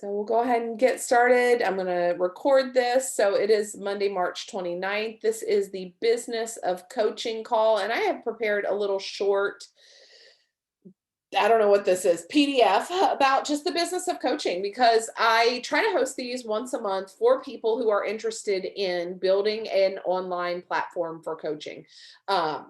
So we'll go ahead and get started. I'm going to record this. So it is Monday, March 29th. This is the Business of Coaching call, and I have prepared a little short, I don't know what this is, PDF about just the business of coaching because I try to host these once a month for people who are interested in building an online platform for coaching. Um,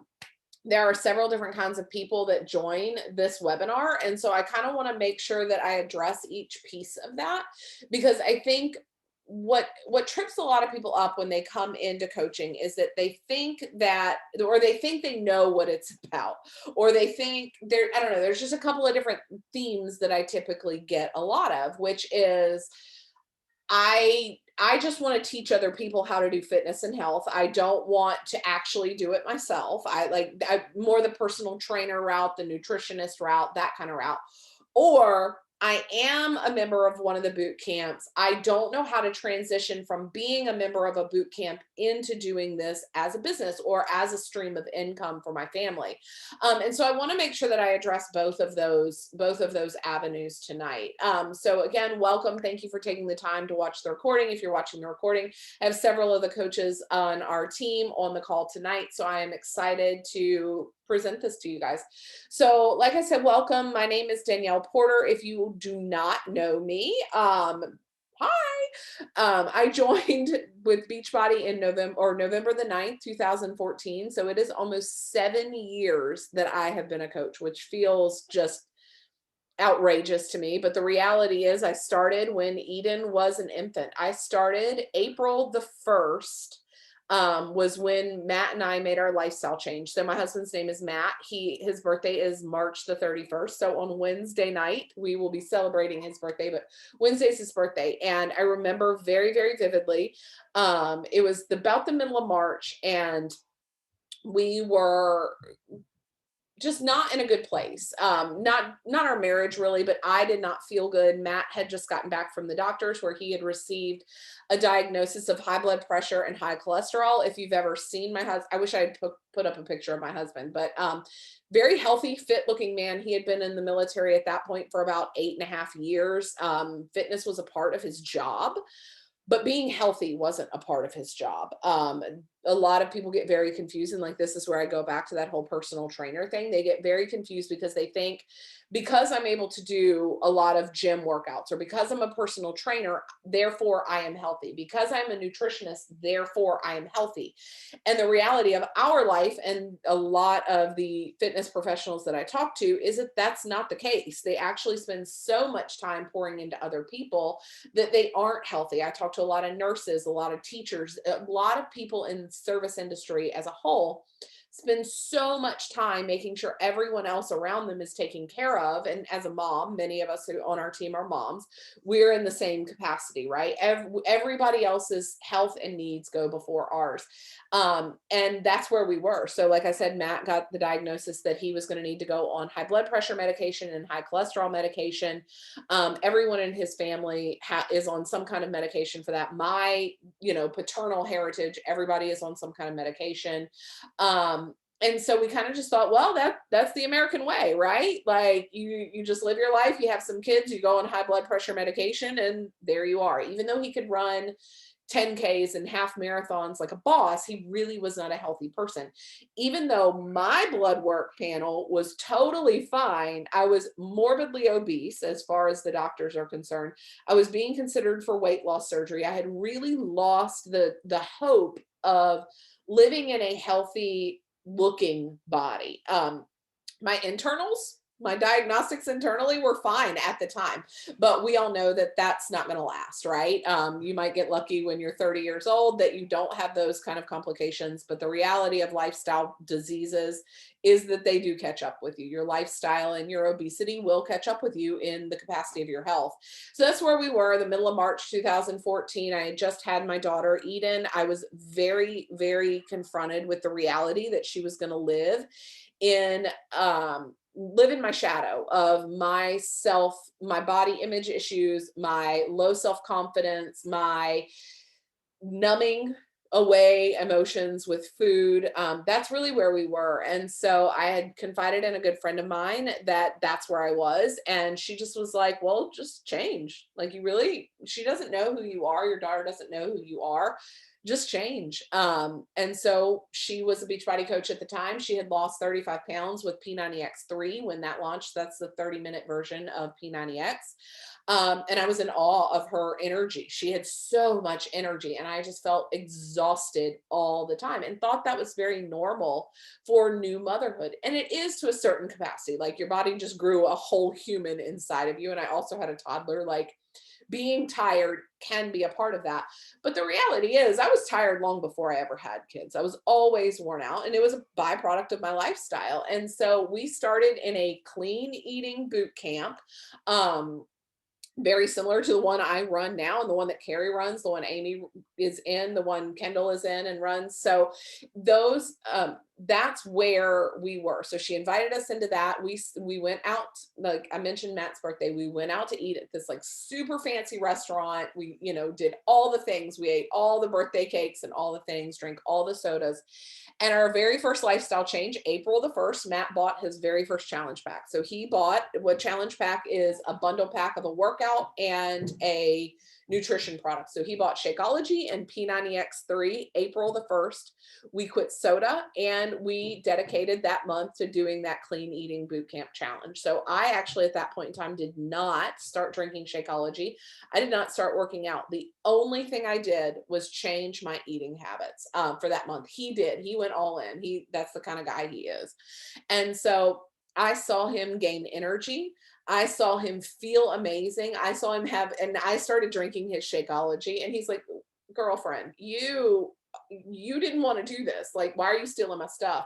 there are several different kinds of people that join this webinar. And so I kind of want to make sure that I address each piece of that because I think what trips a lot of people up when they come into coaching is that they think that or they think they know what it's about, or they think I don't know, there's just a couple of different themes that I typically get a lot of, which is I just want to teach other people how to do fitness and health. I don't want to actually do it myself. I more the personal trainer route, the nutritionist route, that kind of route. Or I am a member of one of the boot camps. I don't know how to transition from being a member of a boot camp into doing this as a business or as a stream of income for my family. And so I want to make sure that I address both of those avenues tonight. So again, welcome. Thank you for taking the time to watch the recording. If you're watching the recording, I have several of the coaches on our team on the call tonight. So I am excited to present this to you guys. So like I said, welcome. My name is Danielle Porter. If you do not know me, hi. I joined with Beachbody in November the 9th, 2014. So it is almost 7 years that I have been a coach, which feels just outrageous to me. But the reality is I started when Eden was an infant. I started April the 1st. Was when Matt and I made our lifestyle change. So my husband's name is Matt. His birthday is March the 31st. So on Wednesday night, we will be celebrating his birthday, but Wednesday's his birthday. And I remember very, very vividly. It was about the middle of March, and we were just not in a good place. Not our marriage really, but I did not feel good. Matt had just gotten back from the doctors where he had received a diagnosis of high blood pressure and high cholesterol. If you've ever seen my husband, I wish I had put up a picture of my husband, but very healthy, fit looking man. He had been in the military at that point for about 8.5 years. Fitness was a part of his job, but being healthy wasn't a part of his job. A lot of people get very confused, and like this is where I go back to that whole personal trainer thing. They get very confused because they think because I'm able to do a lot of gym workouts, or because I'm a personal trainer, therefore I am healthy. Because I'm a nutritionist, therefore I am healthy. And the reality of our life and a lot of the fitness professionals that I talk to is that that's not the case. They actually spend so much time pouring into other people that they aren't healthy. I talk to a lot of nurses, a lot of teachers, a lot of people in service industry as a whole spend so much time making sure everyone else around them is taken care of. And as a mom, many of us who on our team are moms, we're in the same capacity, right? Everybody else's health and needs go before ours. And that's where we were. So like I said, Matt got the diagnosis that he was going to need to go on high blood pressure medication and high cholesterol medication. Everyone in his family is on some kind of medication for that. My, paternal heritage, everybody is on some kind of medication. And so we kind of just thought, well, that's the American way, right? Like you just live your life, you have some kids, you go on high blood pressure medication, and there you are. Even though he could run 10Ks and half marathons like a boss, he really was not a healthy person. Even though my blood work panel was totally fine, I was morbidly obese as far as the doctors are concerned. I was being considered for weight loss surgery. I had really lost the hope of living in a healthy looking body. My internals, my diagnostics internally were fine at the time, but we all know that that's not going to last, right? You might get lucky when you're 30 years old that you don't have those kind of complications, but the reality of lifestyle diseases is that they do catch up with you. Your lifestyle and your obesity will catch up with you in the capacity of your health. So that's where we were, the middle of March 2014. I had just had my daughter Eden. I was very, very confronted with the reality that she was going to live in my shadow of myself, my body image issues, my low self-confidence, my numbing away emotions with food. That's really where we were. And so I had confided in a good friend of mine that that's where I was. And she just was like, well, just change. Like, she doesn't know who you are. Your daughter doesn't know who you are. Just change. And so she was a Beachbody coach at the time. She had lost 35 pounds with P90X3 when that launched. That's the 30-minute version of P90X. And I was in awe of her energy. She had so much energy, and I just felt exhausted all the time and thought that was very normal for new motherhood. And it is to a certain capacity. Like, your body just grew a whole human inside of you. And I also had a toddler. Like, being tired can be a part of that. But the reality is, I was tired long before I ever had kids. I was always worn out, and it was a byproduct of my lifestyle. And so we started in a clean eating boot camp. Um, Very similar to the one I run now and the one that Carrie runs, the one Amy is in, the one Kendall is in and runs. So those, that's where we were. So she invited us into that. We went out, like I mentioned Matt's birthday. We went out to eat at this like super fancy restaurant. We, did all the things. We ate all the birthday cakes and all the things, drank all the sodas. And our very first lifestyle change, April the 1st, Matt bought his very first challenge pack. So he bought what challenge pack is, a bundle pack of a workout and a nutrition product. So he bought Shakeology and P90X3, April the 1st. We quit soda and we dedicated that month to doing that clean eating boot camp challenge. So I actually at that point in time did not start drinking Shakeology. I did not start working out. The only thing I did was change my eating habits for that month. He did. He went all in. That's the kind of guy he is. And so I saw him gain energy. I saw him feel amazing. I saw him and I started drinking his Shakeology, and he's like, girlfriend, you didn't want to do this. Like, why are you stealing my stuff?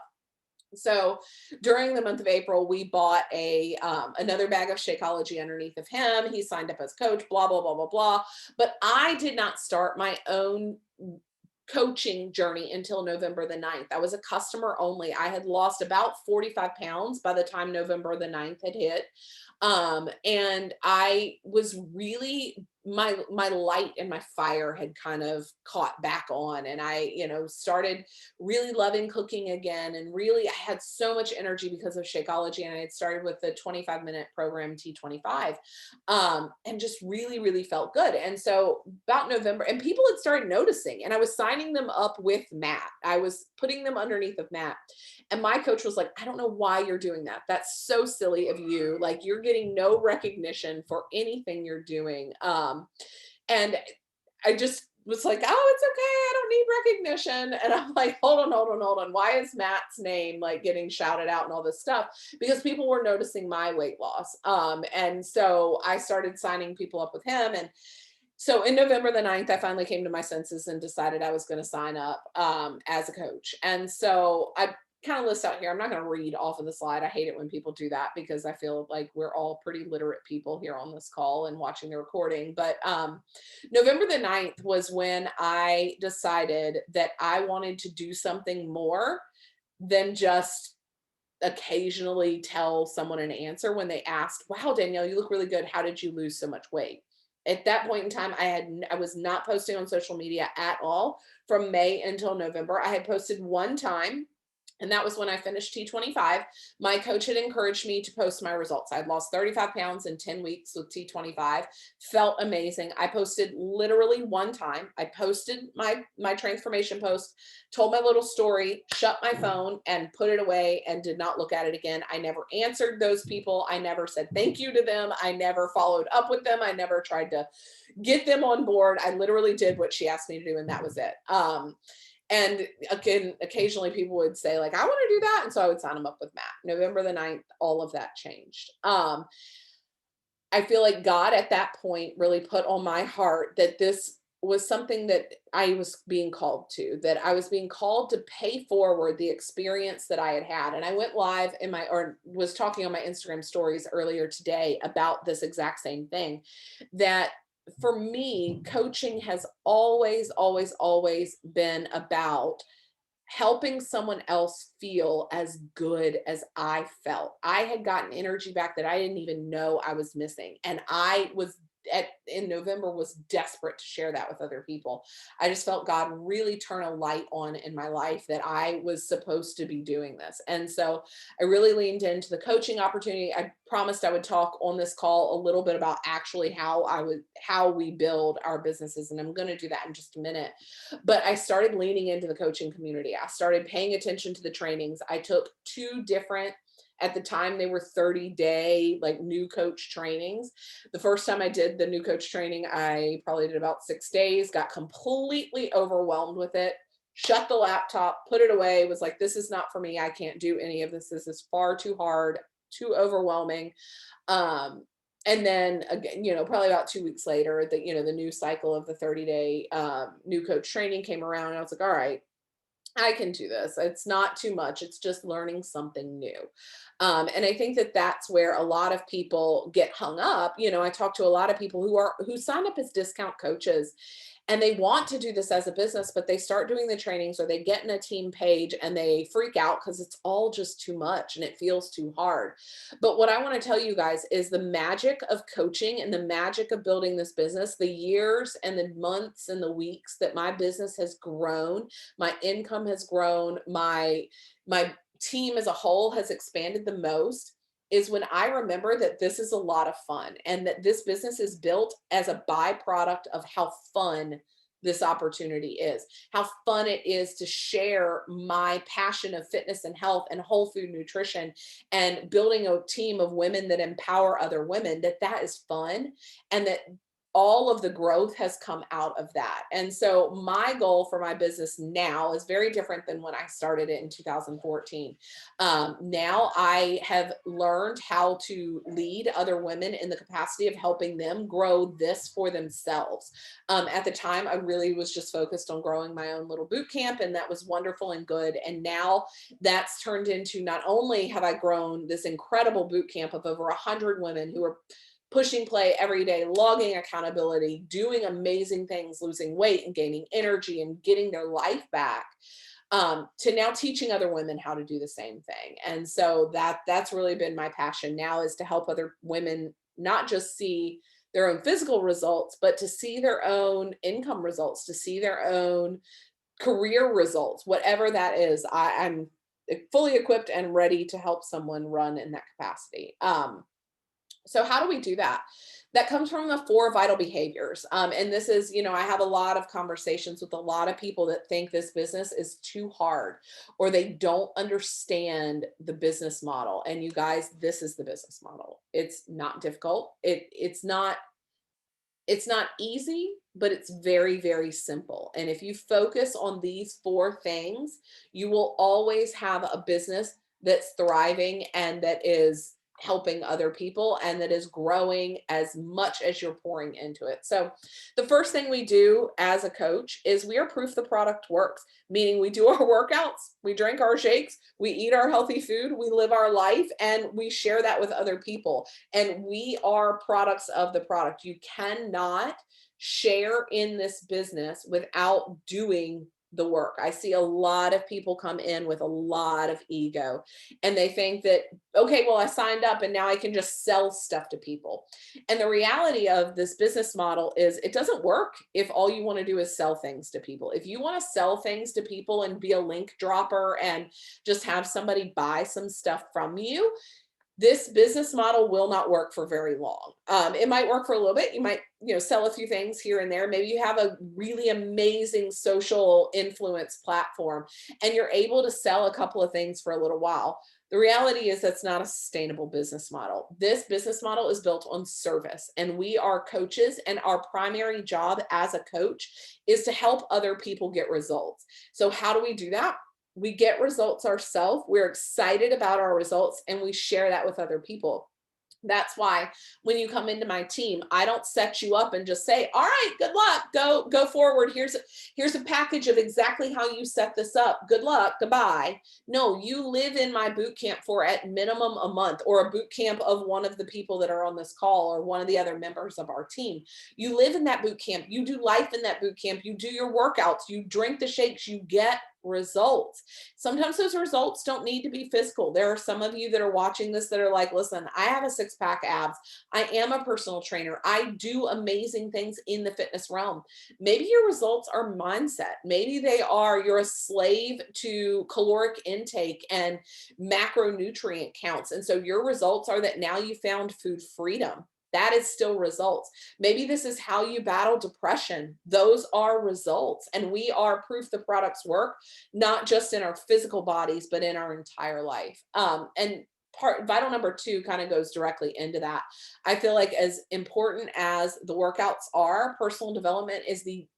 So during the month of April, we bought another bag of Shakeology underneath of him. He signed up as coach, blah, blah, blah, blah, blah. But I did not start my own coaching journey until November the 9th. I was a customer only. I had lost about 45 pounds by the time November the 9th had hit. And I was really, my light and my fire had kind of caught back on, and I, started really loving cooking again. And really, I had so much energy because of Shakeology, and I had started with the 25-minute program T25, and just really, really felt good. And so about November, and people had started noticing, and I was signing them up with Matt. I was putting them underneath of Matt. And my coach was like, I don't know why you're doing that. That's so silly of you. Like, you're getting no recognition for anything you're doing. And I just was like, oh, it's okay. I don't need recognition. And I'm like, hold on, hold on, hold on. Why is Matt's name like getting shouted out and all this stuff? Because people were noticing my weight loss. And so I started signing people up with him. And so in November the 9th, I finally came to my senses and decided I was going to sign up as a coach. And so I kind of list out here. I'm not going to read off of the slide. I hate it when people do that because I feel like we're all pretty literate people here on this call and watching the recording. But November the 9th was when I decided that I wanted to do something more than just occasionally tell someone an answer when they asked, wow, Danielle, you look really good. How did you lose so much weight? At that point in time, I was not posting on social media at all from May until November. I had posted one time, and that was when I finished T25. My coach had encouraged me to post my results. I'd lost 35 pounds in 10 weeks with T25, felt amazing. I posted literally one time. I posted my transformation post, told my little story, shut my phone and put it away and did not look at it again. I never answered those people. I never said thank you to them. I never followed up with them. I never tried to get them on board. I literally did what she asked me to do, and that was it. And again, occasionally people would say like, I want to do that. And so I would sign them up with Matt. November the 9th, all of that changed. I feel like God at that point really put on my heart that this was something that I was being called to, that I was being called to pay forward the experience that I had had. And I went live or was talking on my Instagram stories earlier today about this exact same thing, that for me, coaching has always, always, always been about helping someone else feel as good as I felt. I had gotten energy back that I didn't even know I was missing. And I was in November was desperate to share that with other people. I just felt God really turn a light on in my life that I was supposed to be doing this. And so I really leaned into the coaching opportunity. I promised I would talk on this call a little bit about actually how we build our businesses. And I'm going to do that in just a minute. But I started leaning into the coaching community. I started paying attention to the trainings. I took two different, at the time they were 30-day like new coach trainings. The first time I did the new coach training, I probably did about 6 days, got completely overwhelmed with it, shut the laptop, put it away, was like, this is not for me. I can't do any of this. This is far too hard, too overwhelming. And then again, probably about 2 weeks later, the new cycle of the 30-day new coach training came around. And I was like, all right, I can do this. It's not too much. It's just learning something new. And I think that that's where a lot of people get hung up. I talk to a lot of people who sign up as discount coaches, and they want to do this as a business, but they start doing the trainings or they get in a team page and they freak out because it's all just too much and it feels too hard. But what I want to tell you guys is the magic of coaching and the magic of building this business, the years and the months and the weeks that my business has grown, my income has grown, my team as a whole has expanded the most, is when I remember that this is a lot of fun and that this business is built as a byproduct of how fun this opportunity is, how fun it is to share my passion of fitness and health and whole food nutrition and building a team of women that empower other women, that is fun, and that all of the growth has come out of that. And so my goal for my business now is very different than when I started it in 2014. Now I have learned how to lead other women in the capacity of helping them grow this for themselves. At the time, I really was just focused on growing my own little boot camp, and that was wonderful and good. And now that's turned into, not only have I grown this incredible boot camp of over 100 women who are pushing play every day, logging accountability, doing amazing things, losing weight and gaining energy and getting their life back, to now teaching other women how to do the same thing. And so that's really been my passion now, is to help other women not just see their own physical results, but to see their own income results, to see their own career results, whatever that is. I'm fully equipped and ready to help someone run in that capacity. So how do we do that? That comes from the 4 vital behaviors. And this is, I have a lot of conversations with a lot of people that think this business is too hard, or they don't understand the business model. And you guys, this is the business model. It's not difficult. It's not easy, but it's very, very simple. And if you focus on these 4 things, you will always have a business that's thriving and that is helping other people and that is growing as much as you're pouring into it. So the first thing we do as a coach is we are proof the product works, meaning we do our workouts, we drink our shakes, we eat our healthy food, we live our life, and we share that with other people. And we are products of the product. You cannot share in this business without doing the work. I see a lot of people come in with a lot of ego, and they think that, okay, well, I signed up and now I can just sell stuff to people. And the reality of this business model is it doesn't work if all you want to do is sell things to people. If you want to sell things to people and be a link dropper and just have somebody buy some stuff from you, this business model will not work for very long. It might work for a little bit. You might, sell a few things here and there. Maybe you have a really amazing social influence platform and you're able to sell a couple of things for a little while. The reality is that's not a sustainable business model. This business model is built on service, and we are coaches, and our primary job as a coach is to help other people get results. So how do we do that? We get results ourselves. We're excited about our results, and we share that with other people. That's why when you come into my team, I don't set you up and just say, all right, good luck, go forward. Here's a package of exactly how you set this up. Good luck, goodbye. No, you live in my boot camp for at minimum a month, or a boot camp of one of the people that are on this call or one of the other members of our team. You live in that boot camp. You do life in that boot camp. You do your workouts. You drink the shakes. You get results. Sometimes those results don't need to be physical. There are some of you that are watching this that are like, listen, I have a six pack abs. I am a personal trainer. I do amazing things in the fitness realm. Maybe your results are mindset. Maybe they are you're a slave to caloric intake and macronutrient counts. And so your results are that now you found food freedom. That is still results. Maybe this is how you battle depression. Those are results. And we are proof the products work, not just in our physical bodies, but in our entire life. And part vital number two kind of goes directly into that. I feel like as important as the workouts are, personal development is the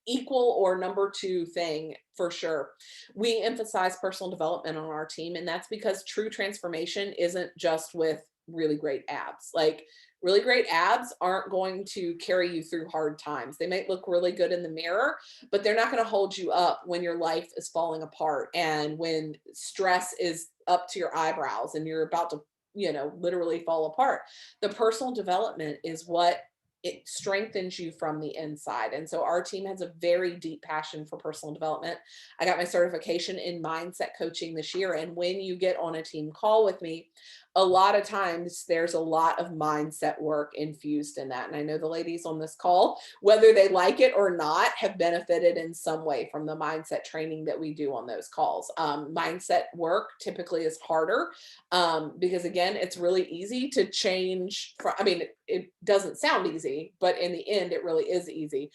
equal or number two thing for sure. We emphasize personal development on our team, and that's because true transformation isn't just with really great abs. Like really great abs aren't going to carry you through hard times. They might look really good in the mirror, but they're not going to hold you up when your life is falling apart and when stress is up to your eyebrows and you're about to, literally fall apart. The personal development is what it strengthens you from the inside. And so our team has a very deep passion for personal development. I got my certification in mindset coaching this year. And when you get on a team call with me, a lot of times there's a lot of mindset work infused in that. And I know the ladies on this call, whether they like it or not, have benefited in some way from the mindset training that we do on those calls. Mindset work typically is harder because again, it's really easy to change. It doesn't sound easy, but in the end, it really is easy.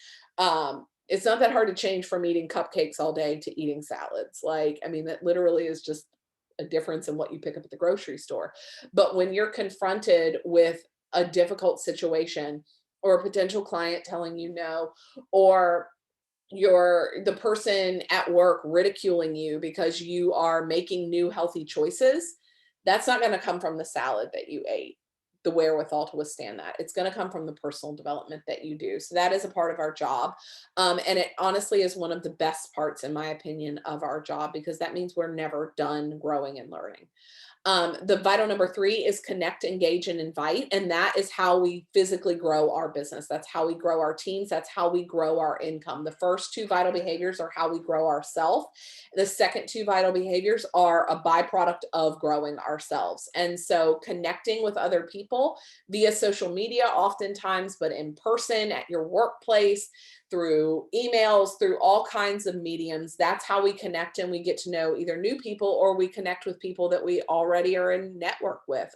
It's not that hard to change from eating cupcakes all day to eating salads. That literally is just a difference in what you pick up at the grocery store. But when you're confronted with a difficult situation or a potential client telling you no, or the person at work ridiculing you because you are making new healthy choices, that's not going to come from the salad that you ate, the wherewithal to withstand that. It's going to come from the personal development that you do. So that is a part of our job. And it honestly is one of the best parts, in my opinion, of our job, because that means we're never done growing and learning. The vital number three is connect, engage, and invite. And that is how we physically grow our business. That's how we grow our teams. That's how we grow our income. The first two vital behaviors are how we grow ourselves. The second two vital behaviors are a byproduct of growing ourselves. And so connecting with other people via social media, oftentimes, but in person at your workplace, through emails, through all kinds of mediums. That's how we connect, and we get to know either new people or we connect with people that we already are in network with.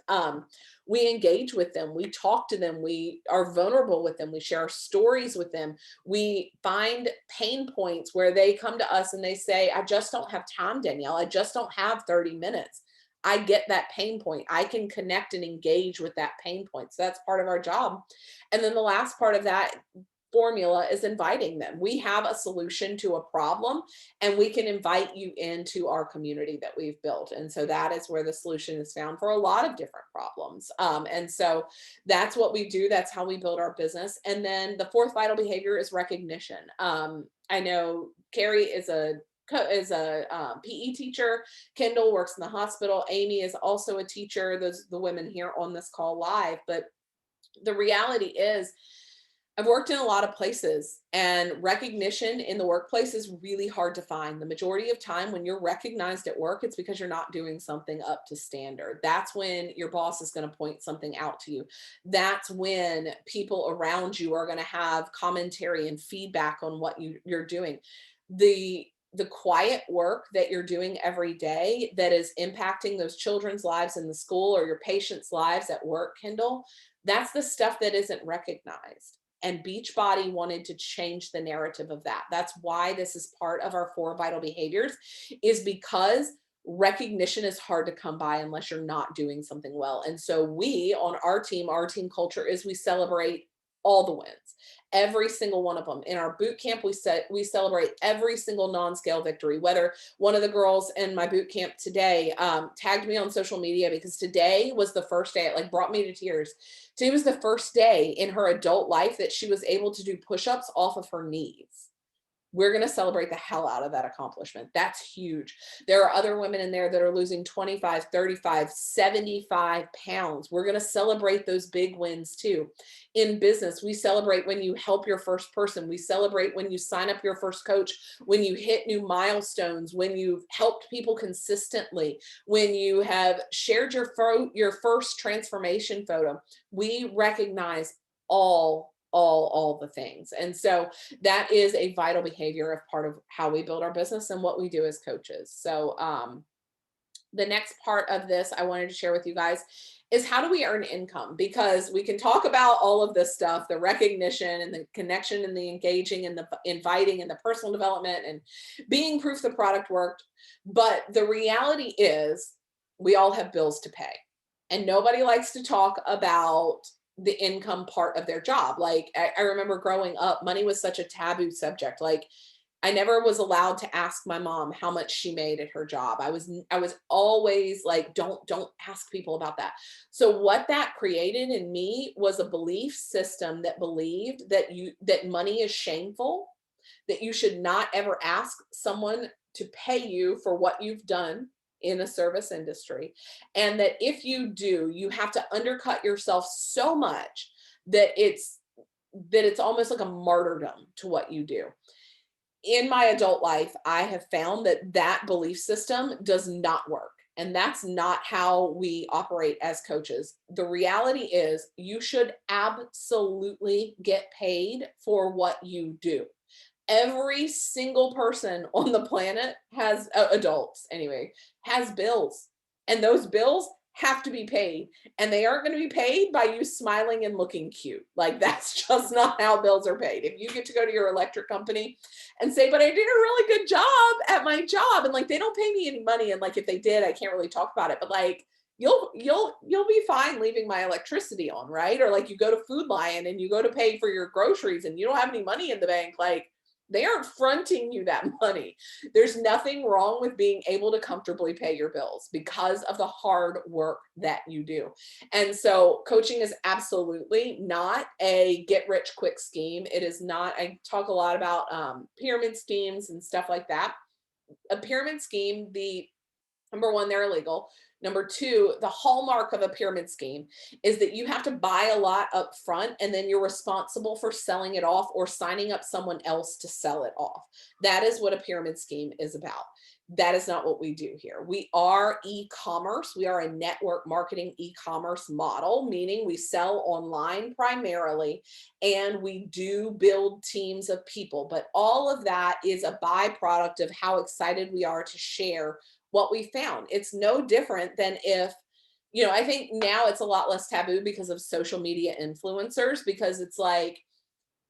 We engage with them. We talk to them. We are vulnerable with them. We share our stories with them. We find pain points where they come to us and they say, I just don't have time, Danielle. I just don't have 30 minutes. I get that pain point. I can connect and engage with that pain point. So that's part of our job. And then the last part of that formula is inviting them. We have a solution to a problem, and we can invite you into our community that we've built. And so that is where the solution is found for a lot of different problems. And so that's what we do. That's how we build our business. And then the fourth vital behavior is recognition. I know Carrie is a PE teacher. Kendall works in the hospital. Amy is also a teacher. Those the women here on this call live. But the reality is, I've worked in a lot of places, and recognition in the workplace is really hard to find. The majority of time when you're recognized at work, it's because you're not doing something up to standard. That's when your boss is going to point something out to you. That's when people around you are going to have commentary and feedback on what you're doing. The quiet work that you're doing every day that is impacting those children's lives in the school or your patients' lives at work, Kendall, that's the stuff that isn't recognized. And Beachbody wanted to change the narrative of that. That's why this is part of our four vital behaviors, is because recognition is hard to come by unless you're not doing something well. And so we, on our team culture is we celebrate all the wins, every single one of them. In our boot camp, we celebrate every single non-scale victory. Whether one of the girls in my boot camp today tagged me on social media because today was the first day, it brought me to tears. Today was the first day in her adult life that she was able to do push-ups off of her knees. we're going to celebrate the hell out of that accomplishment. That's huge. There are other women in there that are losing 25, 35, 75 pounds. We're going to celebrate those big wins too. In business, we celebrate when you help your first person. We celebrate when you sign up your first coach, when you hit new milestones, when you've helped people consistently, when you have shared your first transformation photo. We recognize all the things. And so that is a vital behavior of part of how we build our business and what we do as coaches. So the next part of this I wanted to share with you guys is how do we earn income? Because we can talk about all of this stuff, the recognition and the connection and the engaging and the inviting and the personal development and being proof the product worked. But the reality is we all have bills to pay. And nobody likes to talk about the income part of their job. Like I remember growing up, money was such a taboo subject. Like I never was allowed to ask my mom how much she made at her job. I was always like, don't ask people about that. So what that created in me was a belief system that believed that money is shameful, that you should not ever ask someone to pay you for what you've done in a service industry. And that if you do, you have to undercut yourself so much that it's almost like a martyrdom to what you do. In my adult life, I have found that that belief system does not work. And that's not how we operate as coaches. The reality is you should absolutely get paid for what you do. Every single person on the planet has adults anyway, has bills, and those bills have to be paid, and they aren't going to be paid by you smiling and looking cute. Like that's just not how bills are paid. If you get to go to your electric company and say, but I did a really good job at my job, and like they don't pay me any money, and like if they did, I can't really talk about it, but like you'll be fine leaving my electricity on, right? Or like you go to Food Lion and you go to pay for your groceries and you don't have any money in the bank, like they aren't fronting you that money. There's nothing wrong with being able to comfortably pay your bills because of the hard work that you do. And so coaching is absolutely not a get rich quick scheme. It is not. I talk a lot about pyramid schemes and stuff like that. A pyramid scheme, the number one, they're illegal. Number two, the hallmark of a pyramid scheme is that you have to buy a lot up front and then you're responsible for selling it off or signing up someone else to sell it off. That is what a pyramid scheme is about. That is not what we do here. We are e-commerce. We are a network marketing e-commerce model, meaning we sell online primarily and we do build teams of people. But all of that is a byproduct of how excited we are to share what we found. It's no different than if, I think now it's a lot less taboo because of social media influencers, because it's like,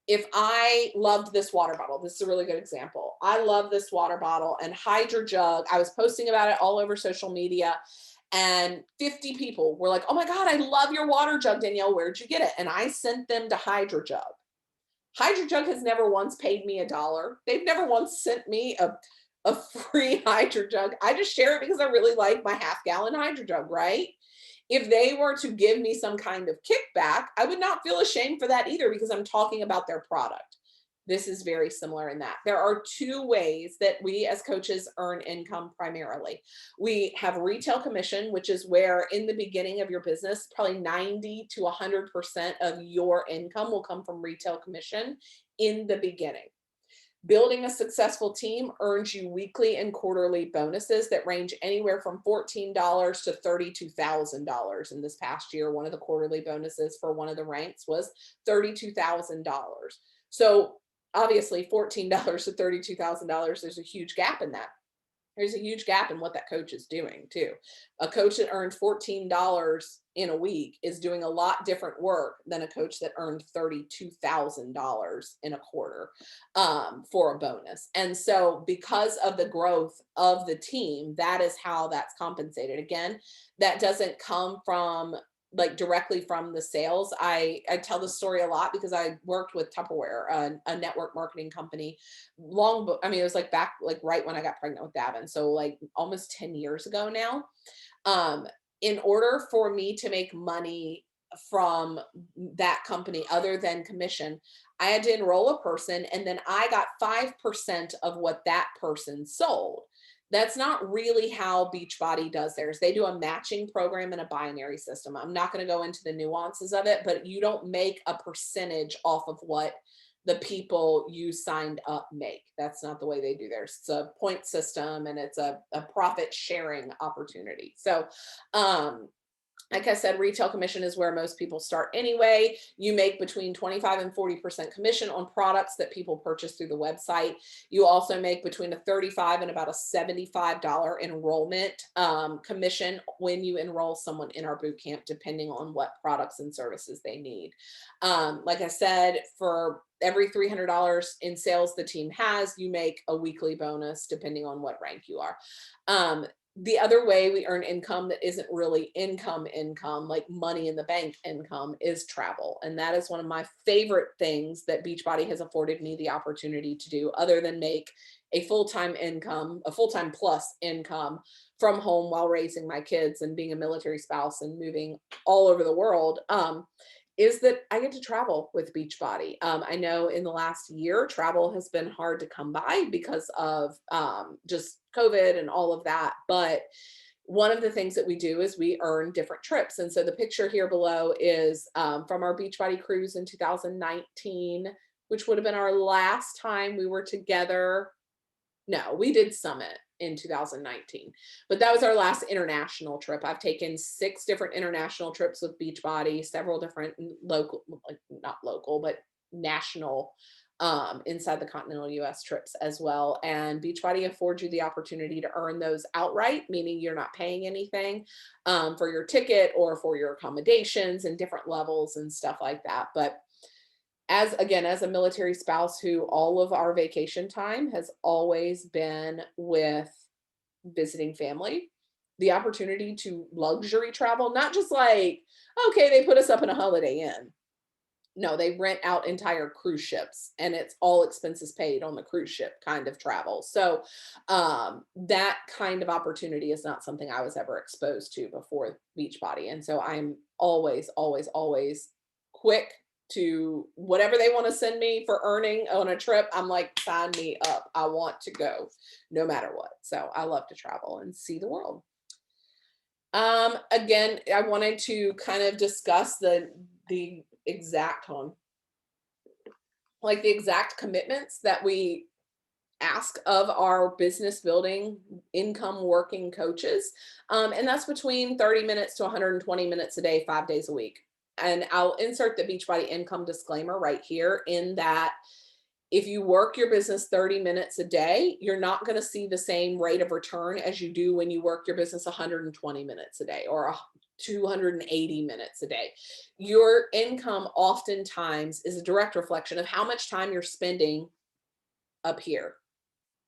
if I loved this water bottle, this is a really good example. I love this water bottle and Hydro Jug. I was posting about it all over social media and 50 people were like, oh my God, I love your water jug, Danielle. Where'd you get it? And I sent them to Hydro Jug. Hydro Jug has never once paid me $1. They've never once sent me a free Hydro Jug. I just share it because I really like my half-gallon Hydro Jug, right? If they were to give me some kind of kickback, I would not feel ashamed for that either because I'm talking about their product. This is very similar in that. There are two ways that we as coaches earn income primarily. We have retail commission, which is where in the beginning of your business, probably 90 to 100% of your income will come from retail commission in the beginning. Building a successful team earns you weekly and quarterly bonuses that range anywhere from $14 to $32,000. In this past year, one of the quarterly bonuses for one of the ranks was $32,000. So obviously $14 to $32,000, there's a huge gap in that. There's a huge gap in what that coach is doing too. A coach that earned $14 in a week is doing a lot different work than a coach that earned $32,000 in a quarter for a bonus. And so because of the growth of the team, that is how that's compensated. Again, that doesn't come from like directly from the sales. I tell the story a lot because I worked with Tupperware, a network marketing company it was like back, like right when I got pregnant with Davin. So like almost 10 years ago now. In order for me to make money from that company other than commission. I had to enroll a person and then I got 5% of what that person sold. That's not really how Beachbody does theirs. They do a matching program and a binary system. I'm not going to go into the nuances of it, but you don't make a percentage off of what the people you signed up make. That's not the way they do theirs. It's a point system and it's a profit sharing opportunity. So, like I said, retail commission is where most people start anyway. You make between 25 and 40% commission on products that people purchase through the website. You also make between a $35 and about a $75 enrollment commission when you enroll someone in our boot camp, depending on what products and services they need. Like I said, for every $300 in sales the team has, you make a weekly bonus depending on what rank you are. The other way we earn income that isn't really income, like money in the bank income, is travel. And that is one of my favorite things that Beachbody has afforded me the opportunity to do, other than make a full-time income, a full-time plus income from home while raising my kids and being a military spouse and moving all over the world. Is that I get to travel with Beachbody. I know in the last year, travel has been hard to come by because of just COVID and all of that. But one of the things that we do is we earn different trips. And so the picture here below is from our Beachbody cruise in 2019, which would have been our last time we were together. No, we did Summit in 2019, but that was our last international trip. I've taken 6 different international trips with Beachbody, several different local, like not local, but national inside the continental US trips as well. And Beachbody affords you the opportunity to earn those outright, meaning you're not paying anything for your ticket or for your accommodations and different levels and stuff like that. But as a military spouse who all of our vacation time has always been with visiting family, the opportunity to luxury travel, not just like, okay, they put us up in a Holiday Inn. No, they rent out entire cruise ships and it's all expenses paid on the cruise ship kind of travel. So that kind of opportunity is not something I was ever exposed to before Beachbody. And so I'm always, always, always quick to whatever they want to send me for earning on a trip. I'm like, sign me up. I want to go no matter what. So I love to travel and see the world. Again, I wanted to kind of discuss the exact the exact commitments that we ask of our business building income working coaches. And that's between 30 minutes to 120 minutes a day, 5 days a week. And I'll insert the Beachbody income disclaimer right here, in that if you work your business 30 minutes a day, you're not going to see the same rate of return as you do when you work your business 120 minutes a day or 280 minutes a day. Your income oftentimes is a direct reflection of how much time you're spending up here,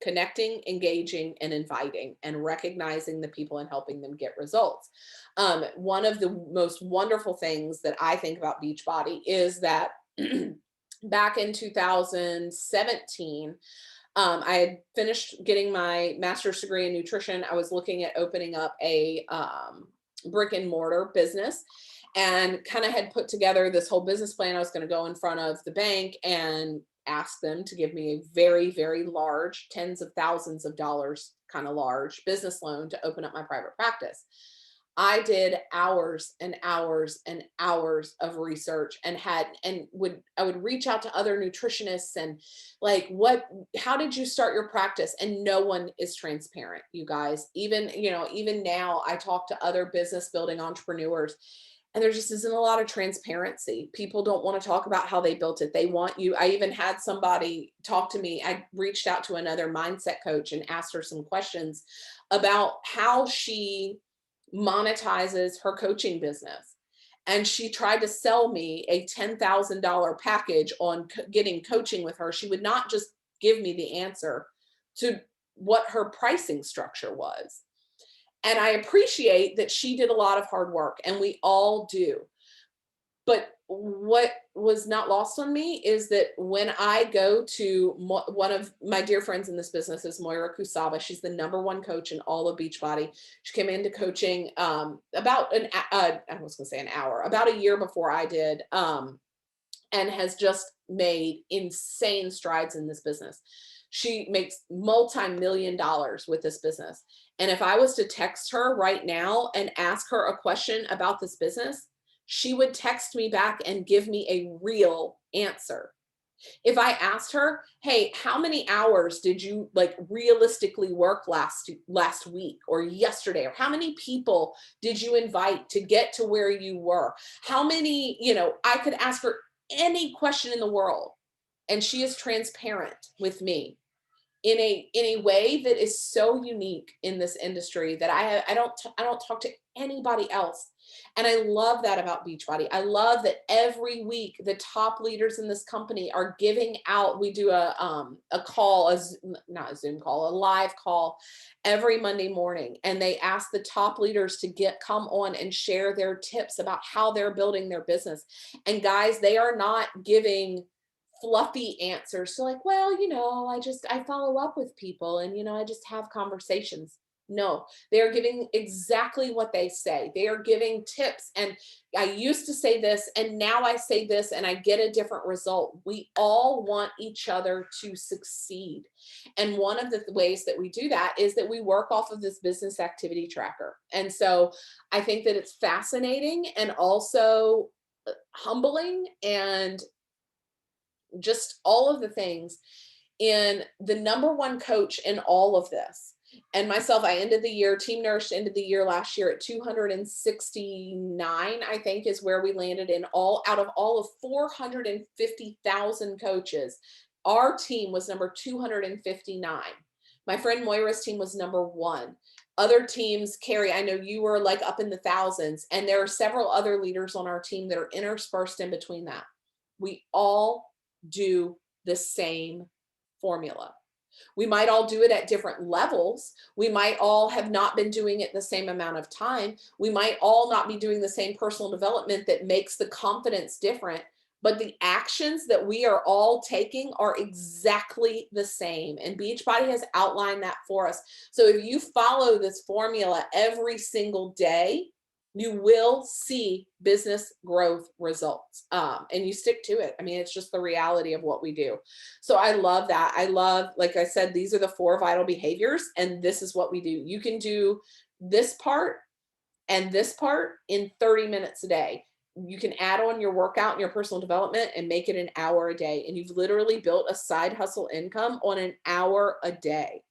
connecting, engaging, and inviting, and recognizing the people and helping them get results. One of the most wonderful things that I think about Beachbody is that back in 2017, I had finished getting my master's degree in nutrition. I was looking at opening up a brick and mortar business and kind of had put together this whole business plan. I was going to go in front of the bank and ask them to give me a very, very large, tens of thousands of dollars, kind of large business loan to open up my private practice. I did hours and hours and hours of research and I would reach out to other nutritionists and like, how did you start your practice? And no one is transparent, you guys. Even now I talk to other business building entrepreneurs and there just isn't a lot of transparency. People don't want to talk about how they built it. They want you. I even had somebody talk to me. I reached out to another mindset coach and asked her some questions about how she monetizes her coaching business. And she tried to sell me a $10,000 package on getting coaching with her. She would not just give me the answer to what her pricing structure was. And I appreciate that she did a lot of hard work, and we all do. But what was not lost on me is that when I go to one of my dear friends in this business is Moira Kusaba. She's the number one coach in all of Beachbody. She came into coaching about I was going to say an hour, about a year before I did, and has just made insane strides in this business. She makes multi-million dollars with this business. And if I was to text her right now and ask her a question about this business, she would text me back and give me a real answer. If I asked her, "Hey, how many hours did you like realistically work last week or yesterday? Or how many people did you invite to get to where you were? How many, I could ask her any question in the world, and she is transparent with me in a way that is so unique in this industry that I don't talk to anybody else. And I love that about Beachbody. I love that every week the top leaders in this company are giving out. We do a call, not a Zoom call, a live call every Monday morning, and they ask the top leaders to come on and share their tips about how they're building their business. And guys, they are not giving fluffy answers. So like, well, I follow up with people and, I just have conversations. No, they are giving exactly what they say. They are giving tips. And I used to say this, and now I say this, and I get a different result. We all want each other to succeed. And one of the ways that we do that is that we work off of this business activity tracker. And so I think that it's fascinating and also humbling and just all of the things. And the number one coach in all of this, and myself, I ended the year, Team Nourished ended the year last year at 269, I think is where we landed out of all of 450,000 coaches. Our team was number 259. My friend Moira's team was number one. Other teams, Carrie, I know you were like up in the thousands, and there are several other leaders on our team that are interspersed in between that. We all do the same formula. We might all do it at different levels. We might all have not been doing it the same amount of time. We might all not be doing the same personal development that makes the confidence different, but the actions that we are all taking are exactly the same. And Beachbody has outlined that for us. So if you follow this formula every single day, you will see business growth results, and you stick to it. I mean, it's just the reality of what we do. So I love that. I love, like I said, these are the 4 vital behaviors, and this is what we do. You can do this part and this part in 30 minutes a day. You can add on your workout and your personal development and make it an hour a day. And you've literally built a side hustle income on an hour a day.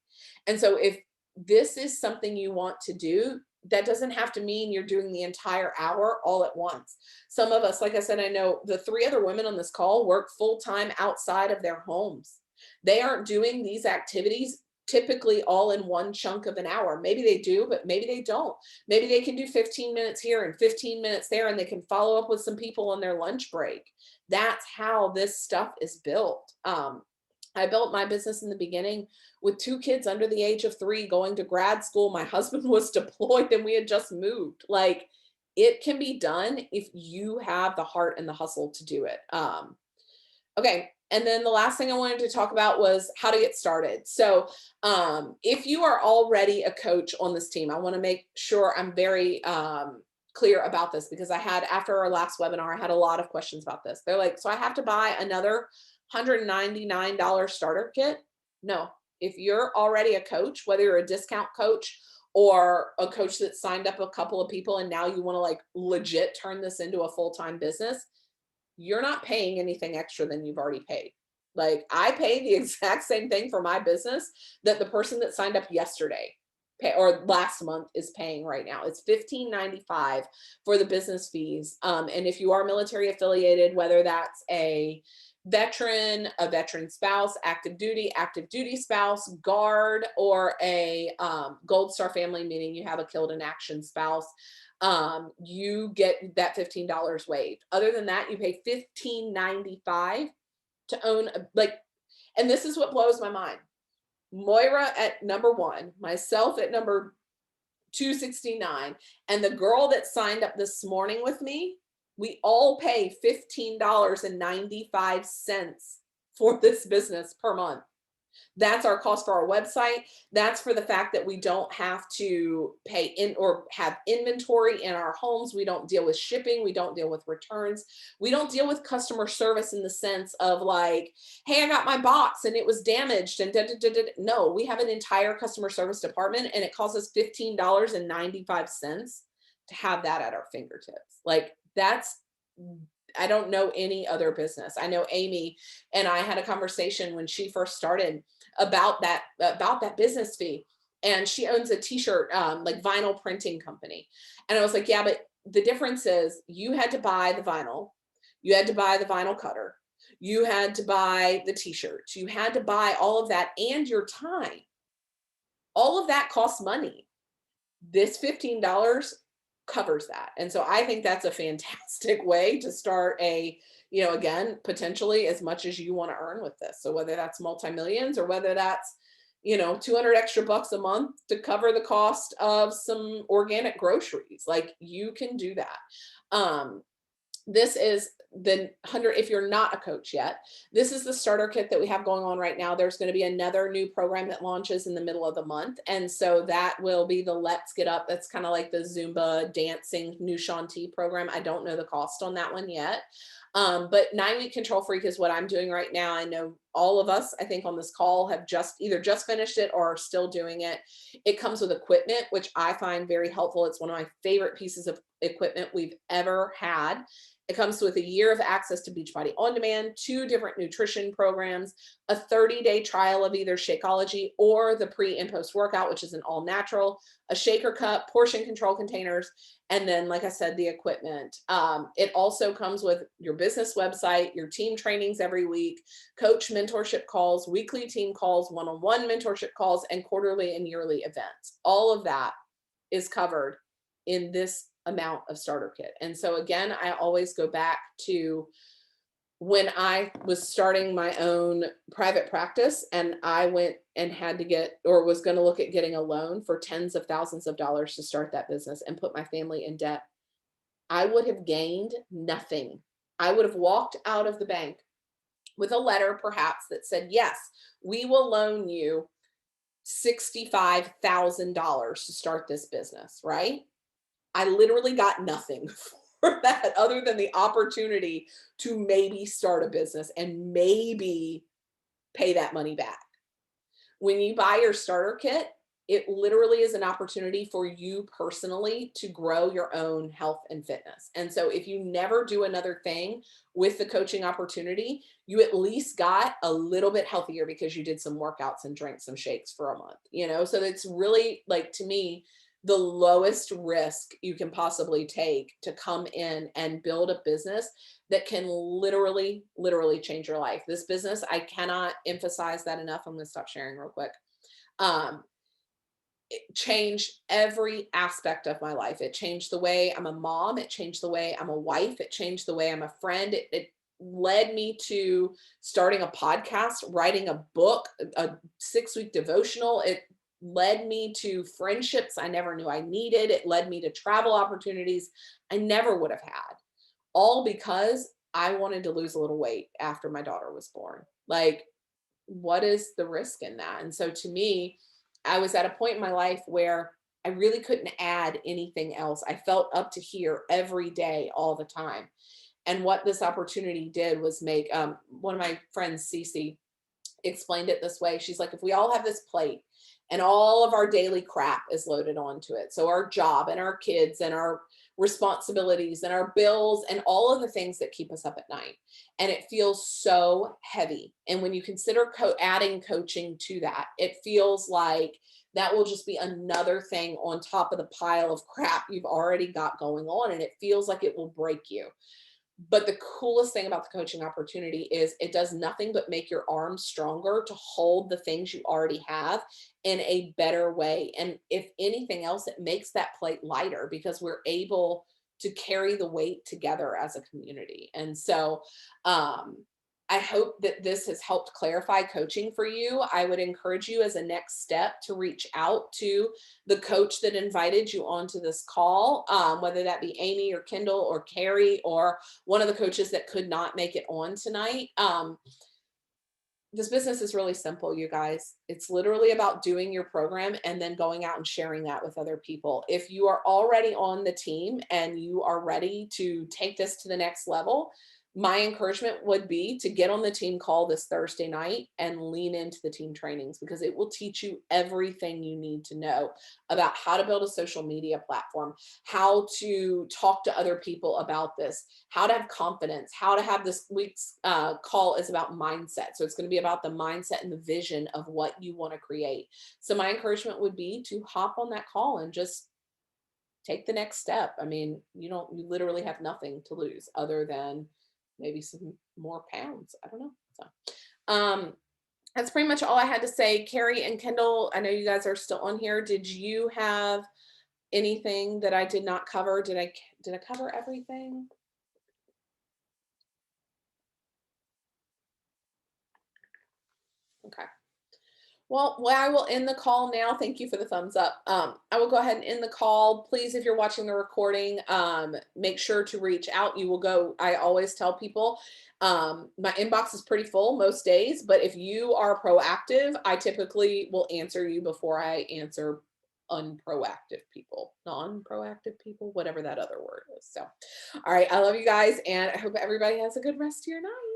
And so if this is something you want to do, that doesn't have to mean you're doing the entire hour all at once. Some of us, like I said, I know the 3 other women on this call work full time outside of their homes. They aren't doing these activities typically all in one chunk of an hour. Maybe they do, but maybe they don't. Maybe they can do 15 minutes here and 15 minutes there, and they can follow up with some people on their lunch break. That's how this stuff is built. I built my business in the beginning with 2 kids under the age of 3 going to grad school. My husband was deployed and we had just moved. Like, it can be done if you have the heart and the hustle to do it. Okay. And then the last thing I wanted to talk about was how to get started. So if you are already a coach on this team, I want to make sure I'm very clear about this, because after our last webinar, I had a lot of questions about this. They're like, so I have to buy another $199 starter kit? No. If you're already a coach, whether you're a discount coach or a coach that signed up a couple of people and now you want to like legit turn this into a full-time business, you're not paying anything extra than you've already paid. Like, I pay the exact same thing for my business that the person that signed up yesterday or last month is paying right now. It's $15.95 for the business fees. And if you are military affiliated, whether that's a veteran spouse, active duty spouse, guard, or a Gold Star family, meaning you have a killed in action spouse, you get that $15 waived. Other than that, you pay $15.95 to own and this is what blows my mind. Moira at number 1, myself at number 269, and the girl that signed up this morning with me, We all pay $15.95 for this business per month. That's our cost for our website. That's for the fact that we don't have to pay in or have inventory in our homes. We don't deal with shipping. We don't deal with returns. We don't deal with customer service in the sense of like, hey, I got my box and it was damaged and da, da, da, da. No, we have an entire customer service department and it costs us $15.95 to have that at our fingertips. Like that's I don't know any other business. I know Amy and I had a conversation when she first started about that business fee. And she owns a t-shirt like vinyl printing company. And I was like, yeah, but the difference is you had to buy the vinyl, you had to buy the vinyl cutter, you had to buy the t-shirts, you had to buy all of that and your time. All of that costs money. This $15 covers that. And so I think that's a fantastic way to start a, again, potentially as much as you want to earn with this. So whether that's multi-millions or whether that's, 200 extra bucks a month to cover the cost of some organic groceries, like you can do that. This is the 100, if you're not a coach yet, this is the starter kit that we have going on right now. There's going to be another new program that launches in the middle of the month. And so that will be the Let's Get Up. That's kind of like the Zumba dancing new Shanti program. I don't know the cost on that one yet. But 9-week control freak is what I'm doing right now. I know all of us, I think on this call have either just finished it or are still doing it. It comes with equipment, which I find very helpful. It's one of my favorite pieces of equipment we've ever had. It comes with a year of access to Beachbody On Demand, 2 different nutrition programs, a 30-day trial of either Shakeology or the pre and post workout, which is an all natural, a shaker cup, portion control containers, and then, like I said, the equipment. It also comes with your business website, your team trainings every week, coach mentorship calls, weekly team calls, one-on-one mentorship calls, and quarterly and yearly events. All of that is covered in this amount of starter kit. And so again, I always go back to when I was starting my own private practice and I went and had to get, or was going to look at getting a loan for tens of thousands of dollars to start that business and put my family in debt. I would have gained nothing. I would have walked out of the bank with a letter perhaps that said, yes, we will loan you $65,000 to start this business, right? I literally got nothing for that other than the opportunity to maybe start a business and maybe pay that money back. When you buy your starter kit, it literally is an opportunity for you personally to grow your own health and fitness. And so if you never do another thing with the coaching opportunity, you at least got a little bit healthier because you did some workouts and drank some shakes for a month, So it's really, like, to me, the lowest risk you can possibly take to come in and build a business that can literally change your life. This business, I cannot emphasize that enough. I'm going to stop sharing real quick. It changed every aspect of my life. It changed the way I'm a mom. It changed the way I'm a wife. It changed the way I'm a friend. It led me to starting a podcast, writing a book, a 6-week devotional. It led me to friendships I never knew I needed. It led me to travel opportunities I never would have had, all because I wanted to lose a little weight after my daughter was born. Like, what is the risk in that? And so to me, I was at a point in my life where I really couldn't add anything else. I felt up to here every day, all the time. And what this opportunity did was make one of my friends, Cece, explained it this way. She's like, if we all have this plate and all of our daily crap is loaded onto it, so our job and our kids and our responsibilities and our bills and all of the things that keep us up at night, and it feels so heavy. And when you consider adding coaching to that, it feels like that will just be another thing on top of the pile of crap you've already got going on, and it feels like it will break you. But the coolest thing about the coaching opportunity is it does nothing but make your arms stronger to hold the things you already have in a better way. And if anything else, it makes that plate lighter because we're able to carry the weight together as a community. And so I hope that this has helped clarify coaching for you. I would encourage you as a next step to reach out to the coach that invited you onto this call, whether that be Amy or Kendall or Carrie or one of the coaches that could not make it on tonight. This business is really simple, you guys. It's literally about doing your program and then going out and sharing that with other people. If you are already on the team and you are ready to take this to the next level, my encouragement would be to get on the team call this Thursday night and lean into the team trainings, because it will teach you everything you need to know about how to build a social media platform, how to talk to other people about this, how to have confidence, how to have this week's call is about mindset. So it's going to be about the mindset and the vision of what you want to create. So my encouragement would be to hop on that call and just take the next step. I mean, you literally have nothing to lose other than maybe some more pounds. I don't know. So, that's pretty much all I had to say. Carrie and Kendall, I know you guys are still on here. Did you have anything that I did not cover? Did I cover everything? Okay. Well, I will end the call now. Thank you for the thumbs up. I will go ahead and end the call. Please, if you're watching the recording, make sure to reach out. You will go, I always tell people, my inbox is pretty full most days, but if you are proactive, I typically will answer you before I answer unproactive people, non-proactive people, whatever that other word is. So, all right. I love you guys, and I hope everybody has a good rest of your night.